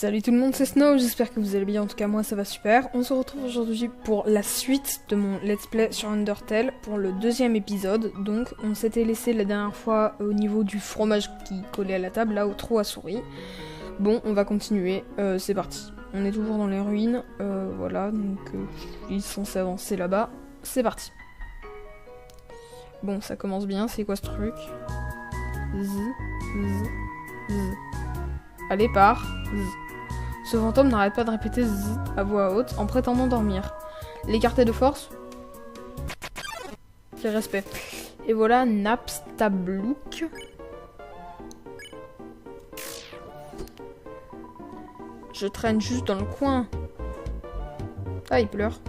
Salut tout le monde, c'est Snow, j'espère que vous allez bien, en tout cas moi ça va super. On se retrouve aujourd'hui pour la suite de mon let's play sur Undertale, pour le deuxième épisode. Donc on s'était laissé la dernière fois au niveau du fromage qui collait à la table, là au trou à souris. Bon, on va continuer, c'est parti. On est toujours dans les ruines, voilà, donc je suis censé avancer là-bas. C'est parti. Bon, ça commence bien, c'est quoi ce truc? Allez, pars. Ce fantôme n'arrête pas de répéter zzz à voix haute en prétendant dormir. L'écarter de force? Quel respect. Et voilà Napstablook. Je traîne juste dans le coin. Ah, il pleure.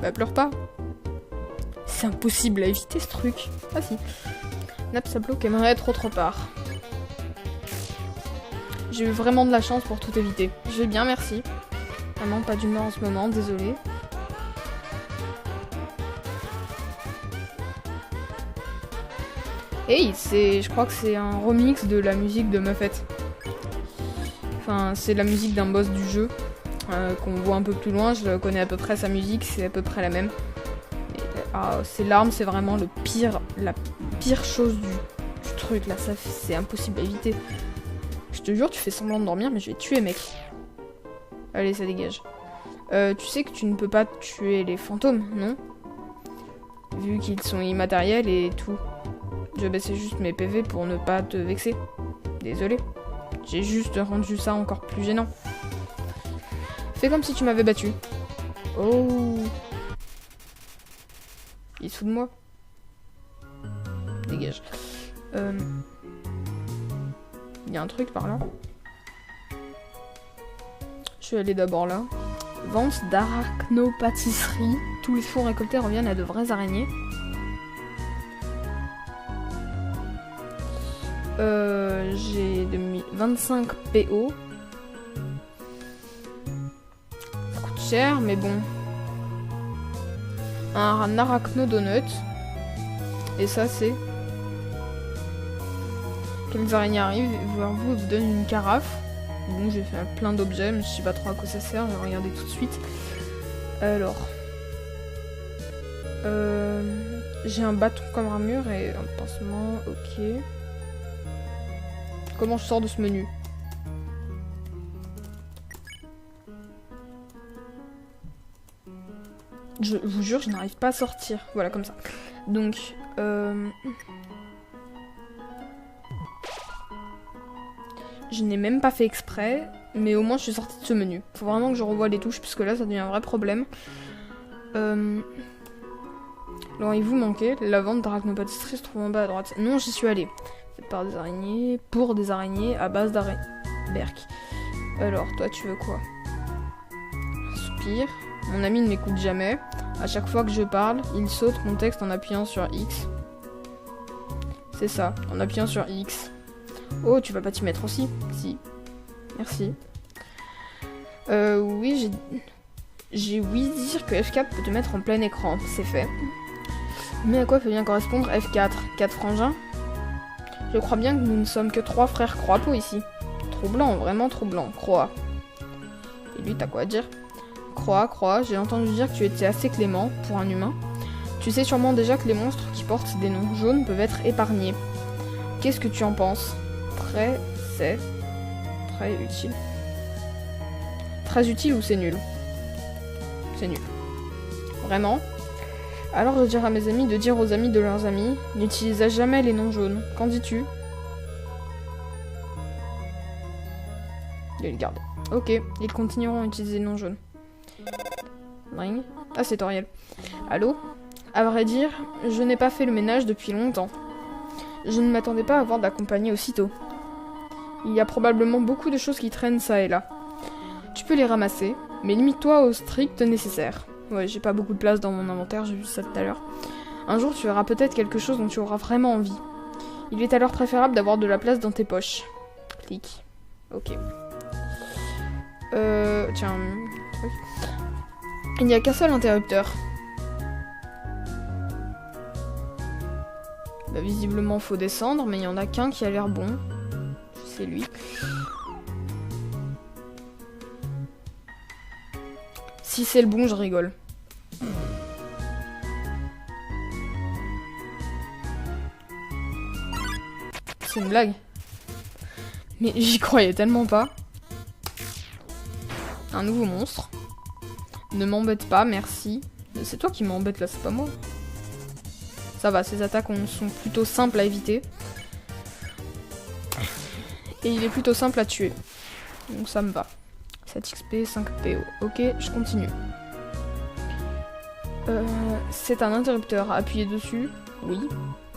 Bah, pleure pas. C'est impossible à éviter ce truc. Ah si. Napstablook aimerait être autre part. J'ai eu vraiment de la chance pour tout éviter. Je vais bien, merci. Vraiment pas d'humeur en ce moment, désolé. Hey, je crois que c'est un remix de la musique de Muffet. Enfin, c'est la musique d'un boss du jeu, qu'on voit un peu plus loin. Je connais à peu près sa musique, c'est à peu près la même. Ces larmes, c'est vraiment la pire chose du truc, là. Ça, c'est impossible à éviter. Je te jure, tu fais semblant de dormir, mais je vais te tuer, mec. Allez, ça dégage. Tu sais que tu ne peux pas tuer les fantômes, non? Vu qu'ils sont immatériels et tout. Je baissais juste mes PV pour ne pas te vexer. Désolé. J'ai juste rendu ça encore plus gênant. Fais comme si tu m'avais battu. Oh. Il est sous de moi. Dégage. Il y a un truc par là. Je vais aller d'abord là. Vente d'arachnopâtisserie. Tous les fours récoltés reviennent à de vraies araignées. J'ai 25 PO. Ça coûte cher, mais bon. Un arachnodonut. Et ça, c'est... Quelques araignées arrivent vers vous et vous donnent une carafe. Bon, j'ai fait plein d'objets, mais je sais pas trop à quoi ça sert, je vais regarder tout de suite. Alors... j'ai un bâton comme armure et un pansement, ok. Comment je sors de ce menu? Je vous jure, je n'arrive pas à sortir. Voilà, comme ça. Donc, je n'ai même pas fait exprès, mais au moins je suis sortie de ce menu. Faut vraiment que je revoie les touches, puisque là ça devient un vrai problème. Alors il vous manquait, la vente d'arachnopâtisserie se trouve en bas à droite. Non, j'y suis allée. Fait par des araignées, pour des araignées, à base d'araignées. Berk. Alors, toi tu veux quoi? Soupir. Mon ami ne m'écoute jamais. À chaque fois que je parle, il saute mon texte en appuyant sur X. C'est ça, en appuyant sur X. Oh, tu vas pas t'y mettre aussi? Si. Merci. Oui, j'ai ouï dire que F4 peut te mettre en plein écran. C'est fait. Mais à quoi peut bien correspondre F4? 4 frangins? Je crois bien que nous ne sommes que 3 frères Croix-Peau ici. Troublant, vraiment troublant. Croix. Et lui, t'as quoi à dire? Croix, j'ai entendu dire que tu étais assez clément pour un humain. Tu sais sûrement déjà que les monstres qui portent des noms jaunes peuvent être épargnés. Qu'est-ce que tu en penses? C'est très utile. Très utile ou c'est nul? C'est nul. Vraiment? Alors je dirais à mes amis de dire aux amis de leurs amis, n'utilisez jamais les noms jaunes. Qu'en dis-tu? Il le garde. Ok, ils continueront à utiliser les noms jaunes. Ring. Ah, c'est Toriel. Allô? À vrai dire, je n'ai pas fait le ménage depuis longtemps. Je ne m'attendais pas à avoir de la compagnie aussitôt. Il y a probablement beaucoup de choses qui traînent ça et là. Tu peux les ramasser, mais limite-toi au strict nécessaire. Ouais, j'ai pas beaucoup de place dans mon inventaire, j'ai vu ça tout à l'heure. Un jour, tu verras peut-être quelque chose dont tu auras vraiment envie. Il est alors préférable d'avoir de la place dans tes poches. Clic. Ok. Tiens, truc. Il n'y a qu'un seul interrupteur. Bah, visiblement, faut descendre, mais il y en a qu'un qui a l'air bon. C'est lui. Si c'est le bon, je rigole. C'est une blague. Mais j'y croyais tellement pas. Un nouveau monstre. Ne m'embête pas, merci. C'est toi qui m'embête là, c'est pas moi. Ça va, ces attaques sont plutôt simples à éviter. Et il est plutôt simple à tuer. Donc ça me va. 7 XP, 5 PO. Ok, je continue. C'est un interrupteur. Appuyez dessus. Oui.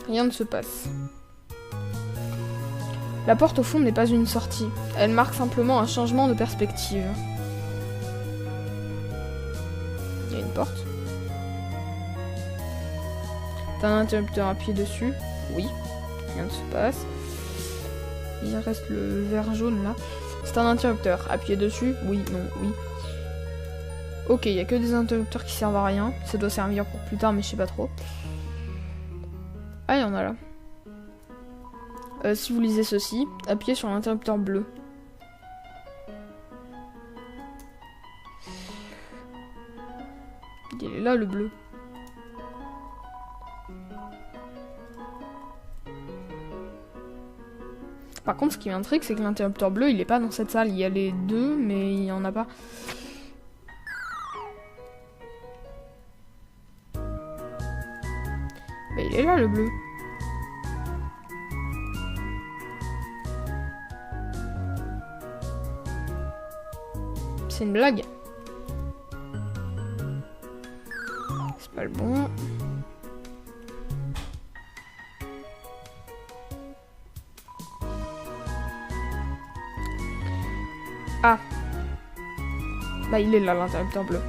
Rien ne se passe. La porte au fond n'est pas une sortie. Elle marque simplement un changement de perspective. Il y a une porte. T'as un interrupteur, appuyez dessus. Oui. Rien ne se passe. Il reste le vert jaune là. C'est un interrupteur. Appuyez dessus. Oui, non, oui. Ok, il n'y a que des interrupteurs qui servent à rien. Ça doit servir pour plus tard, mais je sais pas trop. Ah, il y en a là. Si vous lisez ceci, appuyez sur l'interrupteur bleu. Il est là le bleu. Par contre, ce qui m'intrigue, c'est que l'interrupteur bleu, il est pas dans cette salle. Il y a les deux, mais il y en a pas. Bah, il est là le bleu. C'est une blague. C'est pas le bon. Ah. Bah il est là l'interrupteur bleu.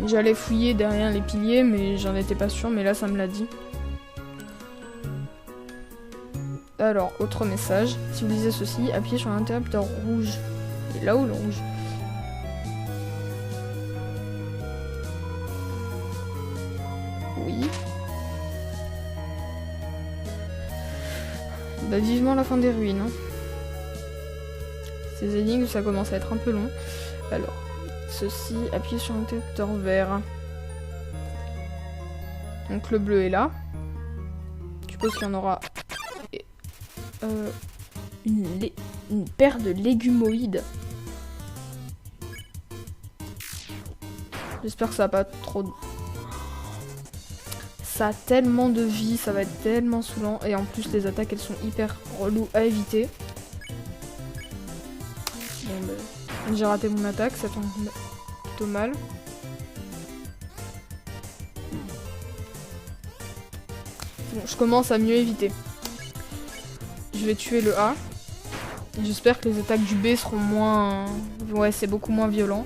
J'allais fouiller derrière les piliers mais j'en étais pas sûr, mais là ça me l'a dit. Alors, autre message. Si vous lisez ceci, appuyez sur l'interrupteur rouge. Il est là où le rouge? Oui. Bah vivement la fin des ruines. Hein. Ces énigmes, ça commence à être un peu long. Alors, ceci, appuyez sur l'interrupteur vert. Donc le bleu est là. Je suppose qu'il y en aura une paire de légumoïdes. J'espère que ça va pas trop... Ça a tellement de vie, ça va être tellement saoulant. Et en plus, les attaques, elles sont hyper reloues à éviter. Bon, ben, j'ai raté mon attaque, ça tombe plutôt mal. Bon, je commence à mieux éviter. Je vais tuer le A. J'espère que les attaques du B seront moins... Ouais, c'est beaucoup moins violent.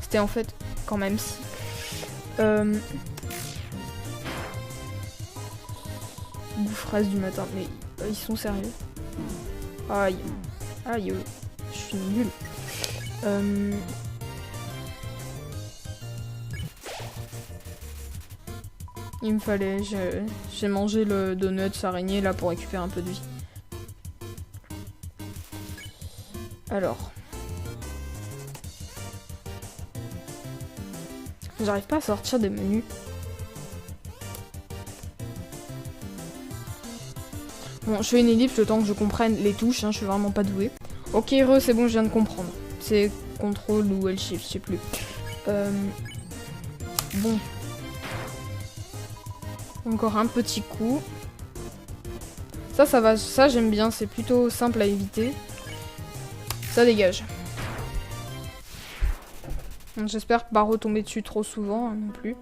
C'était en fait quand même si... Boufferesse du matin, mais ils sont sérieux. Aïe. Aïe. Je suis nulle. Il me fallait... J'ai mangé le donut araignée là pour récupérer un peu de vie. Alors. J'arrive pas à sortir des menus. Bon, je fais une ellipse le temps que je comprenne les touches, hein, je suis vraiment pas douée. Ok, c'est bon, je viens de comprendre. C'est CTRL ou L-Shift, je sais plus. Bon. Encore un petit coup. Ça va, ça j'aime bien, c'est plutôt simple à éviter. Ça dégage. J'espère pas retomber dessus trop souvent, hein, non plus.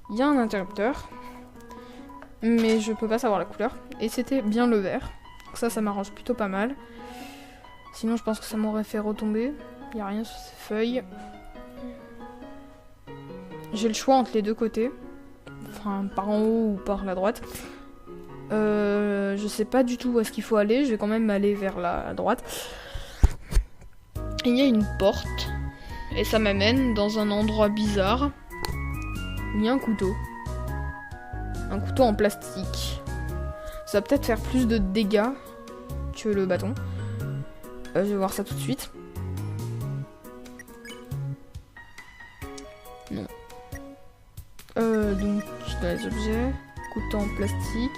Il y a un interrupteur. Mais je peux pas savoir la couleur. Et c'était bien le vert. Donc ça m'arrange plutôt pas mal. Sinon, je pense que ça m'aurait fait retomber. Il n'y a rien sur ces feuilles. J'ai le choix entre les deux côtés. Enfin, par en haut ou par la droite. Je sais pas du tout où est-ce qu'il faut aller. Je vais quand même aller vers la droite. Il y a une porte. Et ça m'amène dans un endroit bizarre. Il y a un couteau. Un couteau en plastique. Ça va peut-être faire plus de dégâts que le bâton. Je vais voir ça tout de suite. Non. Donc, dans les objets, couteau en plastique.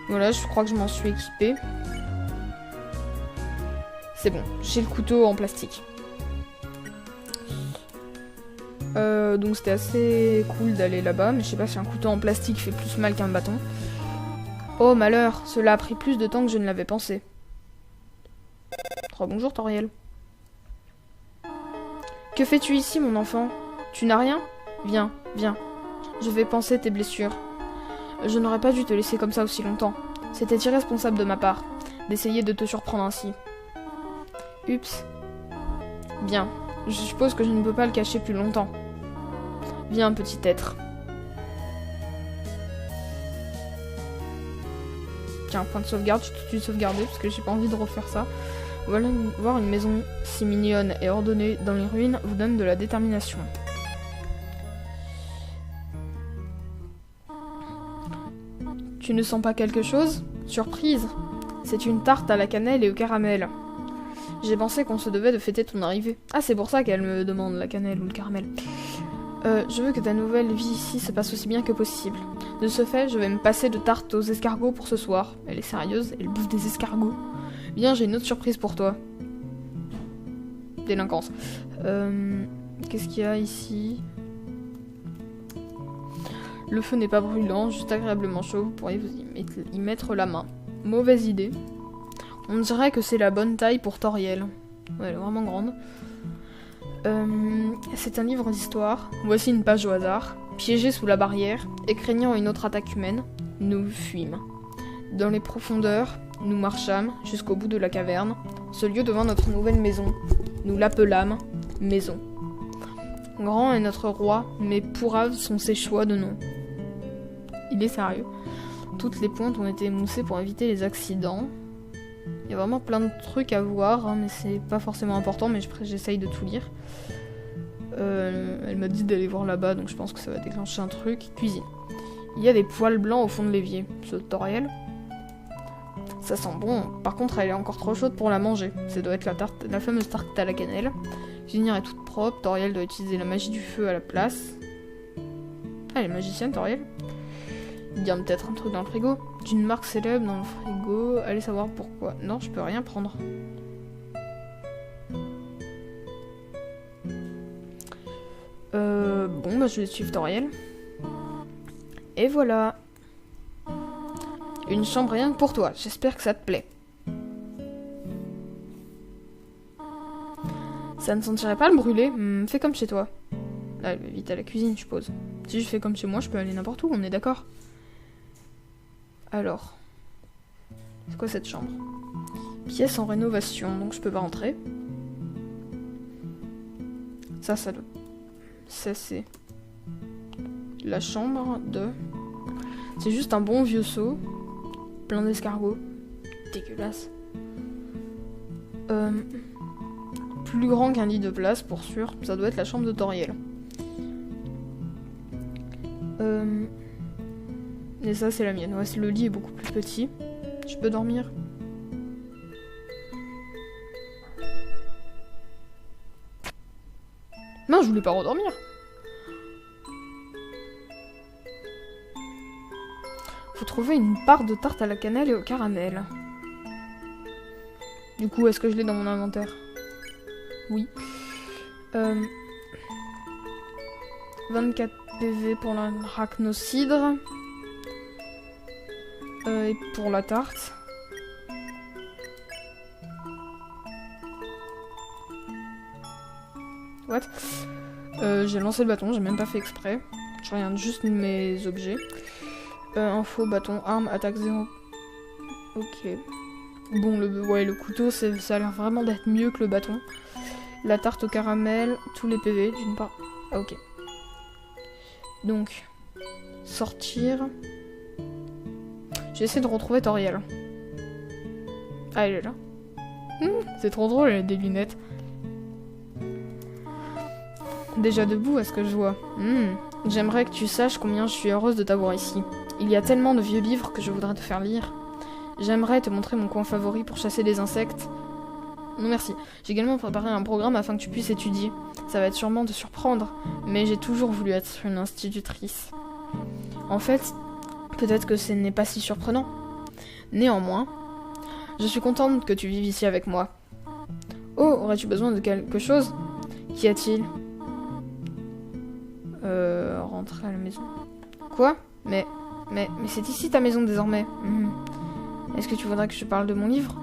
Voilà, je crois que je m'en suis équipée. C'est bon, j'ai le couteau en plastique. Donc c'était assez cool d'aller là-bas, mais je sais pas si un couteau en plastique fait plus mal qu'un bâton. Oh malheur, cela a pris plus de temps que je ne l'avais pensé. Bonjour Toriel. Que fais-tu ici, mon enfant? Tu n'as rien? Viens, viens. Je vais panser tes blessures. Je n'aurais pas dû te laisser comme ça aussi longtemps. C'était irresponsable de ma part, d'essayer de te surprendre ainsi. Ups. Bien, je suppose que je ne peux pas le cacher plus longtemps. Viens, petit être. Tiens, point de sauvegarde, je vais tout de suite sauvegarder parce que j'ai pas envie de refaire ça. Voilà, voir une maison si mignonne et ordonnée dans les ruines vous donne de la détermination. Tu ne sens pas quelque chose? Surprise! C'est une tarte à la cannelle et au caramel. J'ai pensé qu'on se devait de fêter ton arrivée. Ah, c'est pour ça qu'elle me demande la cannelle ou le caramel. Je veux que ta nouvelle vie ici se passe aussi bien que possible. De ce fait, je vais me passer de tarte aux escargots pour ce soir. Elle est sérieuse, elle bouffe des escargots. Bien, j'ai une autre surprise pour toi. Délinquance. Qu'est-ce qu'il y a ici? Le feu n'est pas brûlant, juste agréablement chaud. Vous pourriez vous y mettre la main. Mauvaise idée. On dirait que c'est la bonne taille pour Toriel. Ouais, elle est vraiment grande. C'est un livre d'histoire. Voici une page au hasard. Piégés sous la barrière et craignant une autre attaque humaine, nous fuîmes. Dans les profondeurs, nous marchâmes jusqu'au bout de la caverne. Ce lieu devint notre nouvelle maison. Nous l'appelâmes maison. Grand est notre roi, mais pourraves sont ses choix de nom. Il est sérieux. Toutes les pointes ont été émoussées pour éviter les accidents. Il y a vraiment plein de trucs à voir, hein, mais c'est pas forcément important, mais j'essaye de tout lire. Elle m'a dit d'aller voir là-bas, donc je pense que ça va déclencher un truc. Cuisine. Il y a des poils blancs au fond de l'évier. C'est Toriel. Ça sent bon. Par contre, elle est encore trop chaude pour la manger. Ça doit être la fameuse tarte à la cannelle. La cuisinière est toute propre. Toriel doit utiliser la magie du feu à la place. Ah, elle est magicienne, Toriel. Il y a peut-être un truc dans le frigo. D'une marque célèbre dans le frigo. Allez savoir pourquoi. Non, je peux rien prendre. Bon, bah je vais suivre Toriel. Et voilà. Une chambre rien que pour toi. J'espère que ça te plaît. Ça ne sentirait pas le brûler? Fais comme chez toi. Là, elle va vite à la cuisine, je suppose. Si je fais comme chez moi, je peux aller n'importe où, on est d'accord? Alors. C'est quoi cette chambre? Pièce en rénovation, donc je peux pas rentrer. Ça c'est la chambre de... C'est juste un bon vieux seau. Plein d'escargots. Dégueulasse. Plus grand qu'un lit de place, pour sûr. Ça doit être la chambre de Toriel. Et ça, c'est la mienne. Ouais, le lit est beaucoup plus petit. Je peux dormir? Non, je voulais pas redormir. Faut trouver une part de tarte à la cannelle et au caramel. Du coup, est-ce que je l'ai dans mon inventaire? Oui. 24 PV pour l'arachnocidre. Et pour la tarte. What? J'ai lancé le bâton, j'ai même pas fait exprès. Je regarde juste mes objets. Info, bâton, arme, attaque 0. Ok. Bon, le couteau, ça a l'air vraiment d'être mieux que le bâton. La tarte au caramel, tous les PV, d'une part. Ah, ok. Donc, sortir. J'ai essayé de retrouver Toriel. Ah, elle est là. C'est trop drôle, elle a des lunettes. Déjà debout, est-ce que je vois? J'aimerais que tu saches combien je suis heureuse de t'avoir ici. Il y a tellement de vieux livres que je voudrais te faire lire. J'aimerais te montrer mon coin favori pour chasser des insectes. Non merci. J'ai également préparé un programme afin que tu puisses étudier. Ça va être sûrement te surprendre, mais j'ai toujours voulu être une institutrice. En fait, peut-être que ce n'est pas si surprenant. Néanmoins, je suis contente que tu vives ici avec moi. Oh, aurais-tu besoin de quelque chose? Qu'y a-t-il? Rentrer à la maison. Quoi? Mais c'est ici ta maison désormais. Est-ce que tu voudrais que je te parle de mon livre?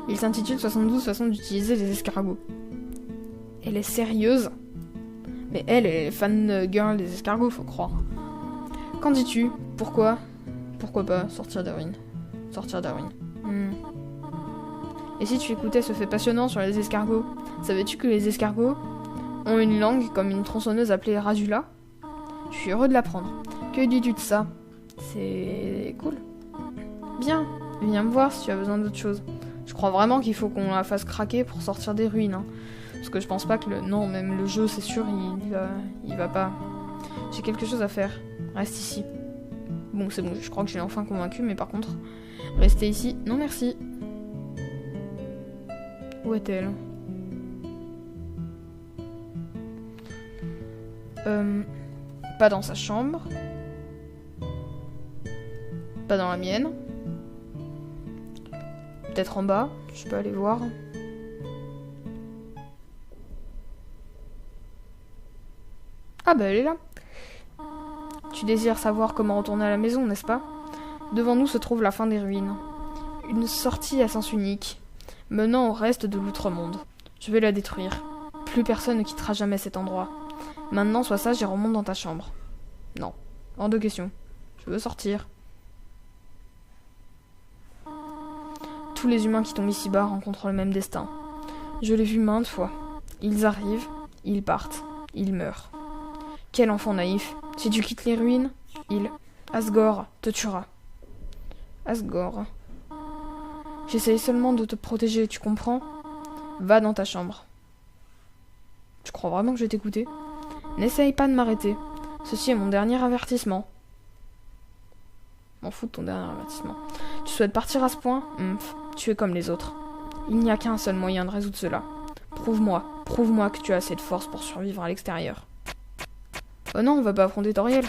Il s'intitule 72 façons d'utiliser les escargots. Elle est sérieuse? Mais elle est fan girl des escargots, faut croire. Qu'en dis-tu? Pourquoi pas sortir des ruines? Sortir des ruines. Et si tu écoutais ce fait passionnant sur les escargots? Savais-tu que les escargots ont une langue comme une tronçonneuse appelée radula? Je suis heureux de l'apprendre. Que dis-tu de ça? C'est cool. Bien, viens me voir si tu as besoin d'autre chose. Je crois vraiment qu'il faut qu'on la fasse craquer pour sortir des ruines. Hein. Parce que je pense pas que Non, même le jeu, c'est sûr, il va pas. J'ai quelque chose à faire. Reste ici. Bon, c'est bon, je crois que je l'ai enfin convaincu, mais par contre, rester ici, non merci. Où est-elle? Pas dans sa chambre. Pas dans la mienne. Peut-être en bas, je peux aller voir. Ah bah elle est là. Tu désires savoir comment retourner à la maison, n'est-ce pas? Devant nous se trouve la fin des ruines. Une sortie à sens unique, menant au reste de l'outre-monde. Je vais la détruire. Plus personne ne quittera jamais cet endroit. Maintenant, sois sage et remonte dans ta chambre. Non, hors de question. Je veux sortir. Tous les humains qui tombent ici-bas rencontrent le même destin. Je l'ai vu maintes fois. Ils arrivent, ils partent, ils meurent. Quel enfant naïf. Si tu quittes les ruines, Asgore, te tuera. Asgore. J'essaye seulement de te protéger, tu comprends? Va dans ta chambre. Tu crois vraiment que je vais t'écouter? N'essaye pas de m'arrêter. Ceci est mon dernier avertissement. M'en fous de ton dernier avertissement. Tu souhaites partir à ce point? Tu es comme les autres. Il n'y a qu'un seul moyen de résoudre cela. Prouve-moi que tu as assez de force pour survivre à l'extérieur. Oh non, on va pas affronter Toriel.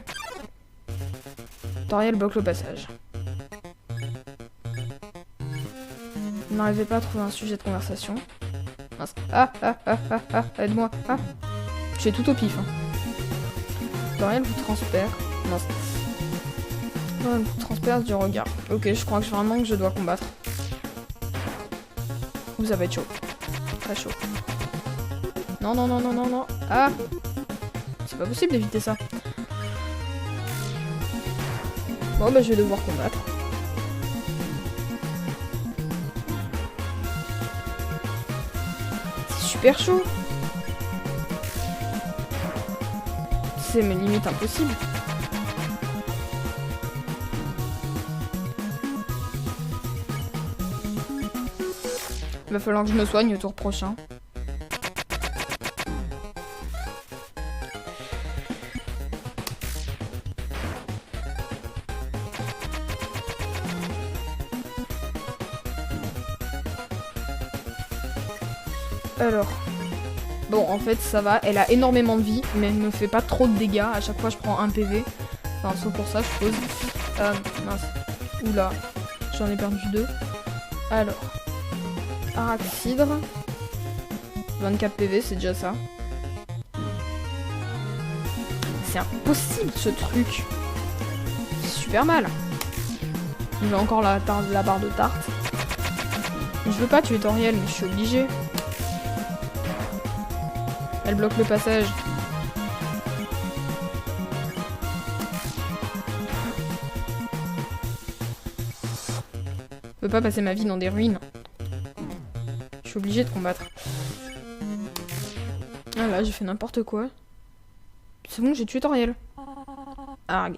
Toriel bloque le passage. Vous n'arrivez pas à trouver un sujet de conversation. Mince. Aide-moi. Je fais tout au pif. Toriel vous transperce. Mince. Toriel vous transperce du regard. Ok, je crois que vraiment que je dois combattre. Ou ça va être chaud. Très chaud. Non. Ah! C'est pas possible d'éviter ça. Bon, bah je vais devoir combattre. C'est super chaud. C'est mes limites impossibles. Il va falloir que je me soigne au tour prochain. Alors, bon, en fait, ça va. Elle a énormément de vie, mais elle me fait pas trop de dégâts. À chaque fois, je prends un PV. Enfin, sauf pour ça, je suppose. Mince. Oula. J'en ai perdu 2. Alors. Araxhydre. 24 PV, c'est déjà ça. C'est impossible, ce truc. C'est super mal. J'ai encore la barre de tarte. Je veux pas tuer Toriel, mais je suis obligée. Elle bloque le passage. Je peux pas passer ma vie dans des ruines. Je suis obligée de combattre. Ah là, j'ai fait n'importe quoi. C'est bon, j'ai tué Toriel. Arg.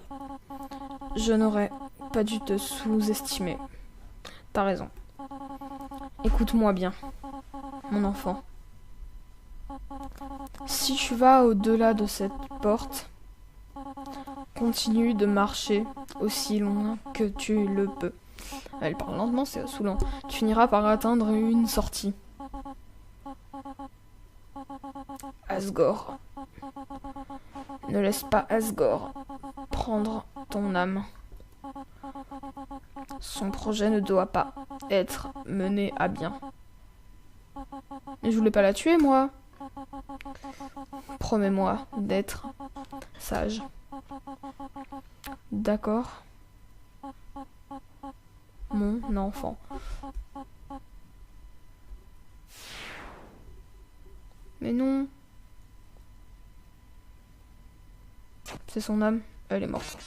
Je n'aurais pas dû te sous-estimer. T'as raison. Écoute-moi bien, mon enfant. Si tu vas au-delà de cette porte, continue de marcher aussi loin que tu le peux. Elle parle lentement, c'est saoulant. Tu finiras par atteindre une sortie. Asgore. Ne laisse pas Asgore prendre ton âme. Son projet ne doit pas être mené à bien. Mais je voulais pas la tuer, moi. Promets-moi d'être sage. D'accord, mon enfant. Mais non. C'est son âme, elle est morte.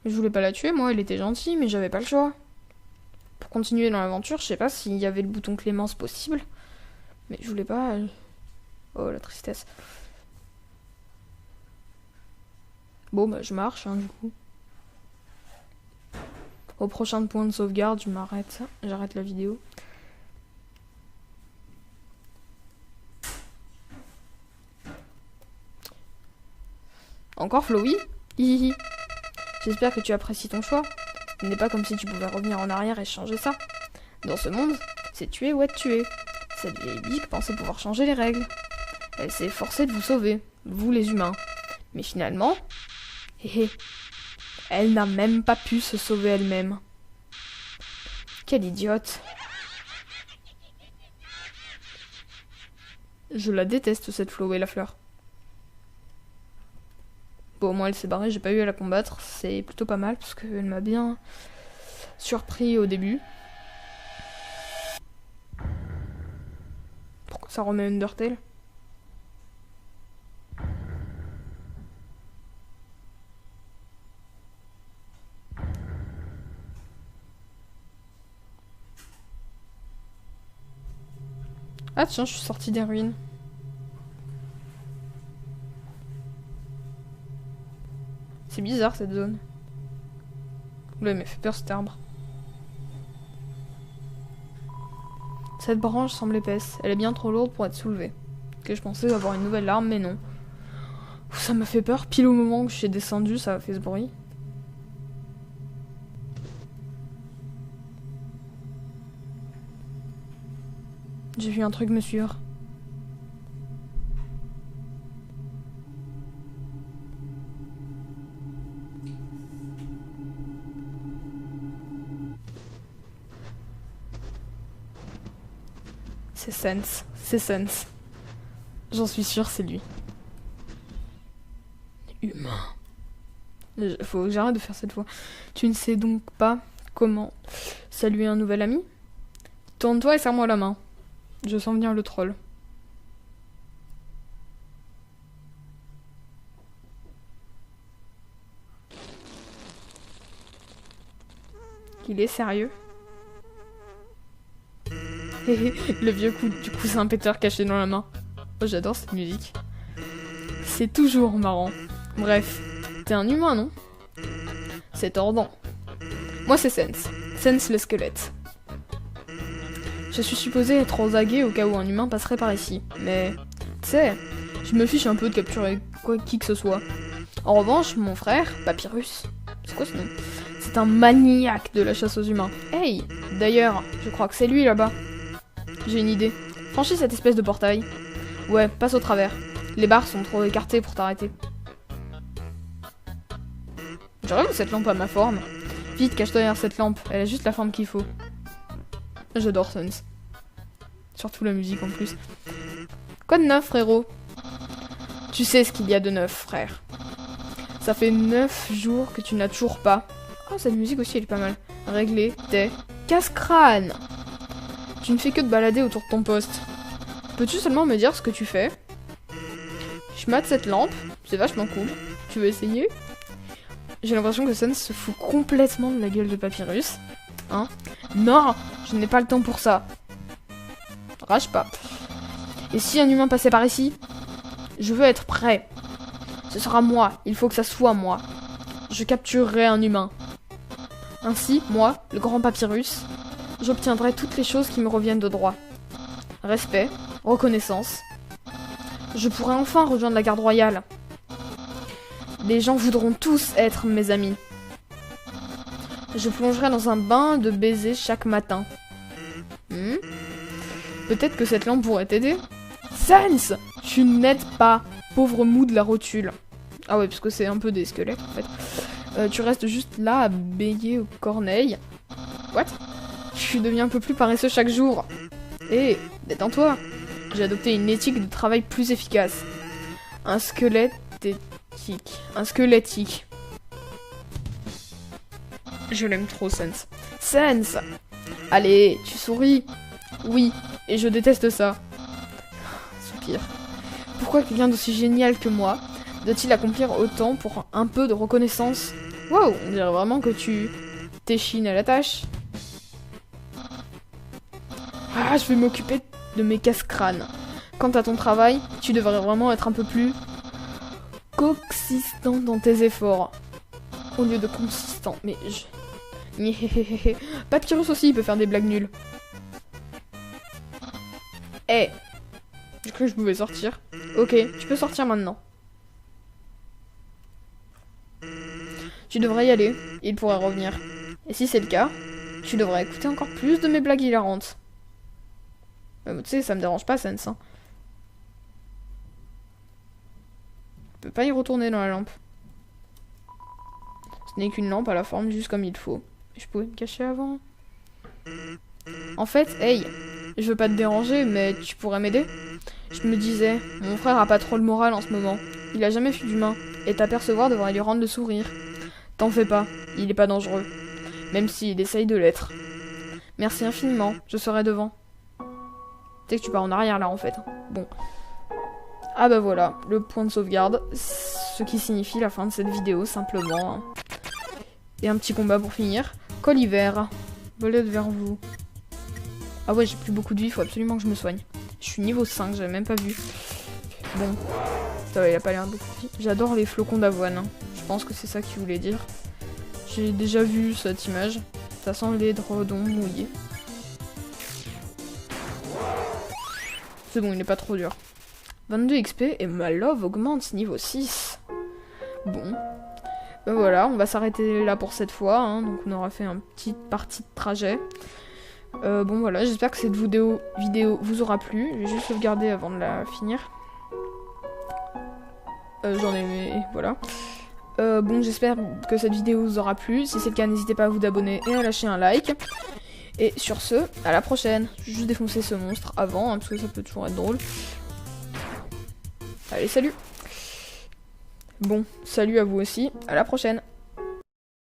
Je voulais pas la tuer, moi, elle était gentille, mais j'avais pas le choix. Pour continuer dans l'aventure, je sais pas s'il y avait le bouton clémence possible. Mais je voulais pas... Oh, la tristesse. Bon, bah, je marche, hein, du coup. Au prochain point de sauvegarde, je m'arrête. J'arrête la vidéo. Encore Flowey? Hihihi. J'espère que tu apprécies ton choix. Ce n'est pas comme si tu pouvais revenir en arrière et changer ça. Dans ce monde, c'est tuer ou être tué. Cette vieille bique pensait pouvoir changer les règles. Elle s'est efforcée de vous sauver, vous les humains. Mais finalement, elle n'a même pas pu se sauver elle-même. Quelle idiote. Je la déteste, cette Flowey la fleur. Bon, moi elle s'est barrée, j'ai pas eu à la combattre, c'est plutôt pas mal parce qu'elle m'a bien surpris au début. Pourquoi ça remet Undertale? Ah tiens, je suis sortie des ruines. C'est bizarre cette zone. Là, il m'a fait peur cet arbre. Cette branche semble épaisse. Elle est bien trop lourde pour être soulevée. Ok, je pensais avoir une nouvelle arme, mais non. Ça m'a fait peur. Pile au moment où je suis descendue, ça a fait ce bruit. J'ai vu un truc me suivre. C'est Sense. C'est Sense. J'en suis sûre, c'est lui. Humain. Faut que j'arrête de faire cette voix. Tu ne sais donc pas comment saluer un nouvel ami? Tourne-toi et serre-moi la main. Je sens venir le troll. Il est sérieux? Le vieux coup du coussin péteur caché dans la main. Oh, j'adore cette musique. C'est toujours marrant. Bref, t'es un humain, non? C'est tordant. Moi, c'est Sense. Sense le squelette. Je suis supposée être aux aguets au cas où un humain passerait par ici. Mais, tu sais, je me fiche un peu de capturer qui que ce soit. En revanche, mon frère, Papyrus, c'est quoi ce nom? C'est un maniaque de la chasse aux humains. Hey, d'ailleurs, je crois que c'est lui là-bas. J'ai une idée. Franchis cette espèce de portail. Ouais, passe au travers. Les barres sont trop écartées pour t'arrêter. J'aurais cette lampe à ma forme. Vite, cache-toi derrière cette lampe. Elle a juste la forme qu'il faut. J'adore Sense. Surtout la musique en plus. Quoi de neuf, frérot? Tu sais ce qu'il y a de neuf, frère. Ça fait 9 jours que tu n'as toujours pas... Oh, cette musique aussi, elle est pas mal. Régler tes casse-crâne. Tu ne fais que te balader autour de ton poste. Peux-tu seulement me dire ce que tu fais? Je mate cette lampe, c'est vachement cool. Tu veux essayer? J'ai l'impression que Sense se fout complètement de la gueule de Papyrus. Hein? Non, je n'ai pas le temps pour ça. Rage pas. Et si un humain passait par ici? Je veux être prêt. Ce sera moi, il faut que ça soit moi. Je capturerai un humain. Ainsi, moi, le grand Papyrus, j'obtiendrai toutes les choses qui me reviennent de droit. Respect, reconnaissance. Je pourrai enfin rejoindre la garde royale. Les gens voudront tous être mes amis. Je plongerai dans un bain de baisers chaque matin. Peut-être que cette lampe pourrait t'aider. Sans! Tu n'aides pas, pauvre mou de la rotule. Ah ouais, parce que c'est un peu des squelettes en fait. Tu restes juste là à bégayer aux corneilles. What? Tu deviens un peu plus paresseux chaque jour. Hé, détends-toi. J'ai adopté une éthique de travail plus efficace. Un squelette éthique. Un squelettique. Je l'aime trop, Sans. Sans! Allez, tu souris. Oui, et je déteste ça. Soupir. Pourquoi quelqu'un d'aussi génial que moi doit-il accomplir autant pour un peu de reconnaissance? Wow, on dirait vraiment que tu t'échines à la tâche. Ah, je vais m'occuper de mes casse-crânes. Quant à ton travail, tu devrais vraiment être un peu plus consistant dans tes efforts. Au lieu de consistant, mais je... Papyrus aussi, il peut faire des blagues nulles. Eh, j'ai cru que je pouvais sortir. Ok, tu peux sortir maintenant. Tu devrais y aller, il pourrait revenir. Et si c'est le cas, tu devrais écouter encore plus de mes blagues hilarantes. Tu sais, ça me dérange pas, Sans. Hein. Je peux pas y retourner dans la lampe. Ce n'est qu'une lampe à la forme juste comme il faut. Je pouvais me cacher avant. En fait, hey, je veux pas te déranger, mais tu pourrais m'aider? Je me disais, mon frère a pas trop le moral en ce moment. Il a jamais fait d'humain, et t'apercevoir devrait lui rendre le sourire. T'en fais pas, il est pas dangereux. Même s'il essaye de l'être. Merci infiniment, je serai devant. Tu sais que tu pars en arrière là en fait. Bon. Ah bah voilà, le point de sauvegarde. Ce qui signifie la fin de cette vidéo, simplement. Et un petit combat pour finir. Colliver. Volette vers vous. Ah ouais, j'ai plus beaucoup de vie, il faut absolument que je me soigne. Je suis niveau 5, j'avais même pas vu. Bon. Ça, il a pas l'air de beaucoup de vie. J'adore les flocons d'avoine. Hein. Je pense que c'est ça qu'il voulait dire. J'ai déjà vu cette image. Ça sent les dredons mouillés. C'est bon, il n'est pas trop dur. 22 XP et ma love augmente niveau 6. Bon. Ben voilà, on va s'arrêter là pour cette fois. Hein. Donc on aura fait une petite partie de trajet. Bon voilà, j'espère que cette vidéo vous aura plu. Je vais juste sauvegarder avant de la finir. J'en ai... voilà. Bon, j'espère que cette vidéo vous aura plu. Si c'est le cas, n'hésitez pas à vous abonner et à lâcher un like. Et sur ce, à la prochaine. Je vais juste défoncer ce monstre avant, hein, parce que ça peut toujours être drôle. Allez, salut! Bon, salut à vous aussi. À la prochaine!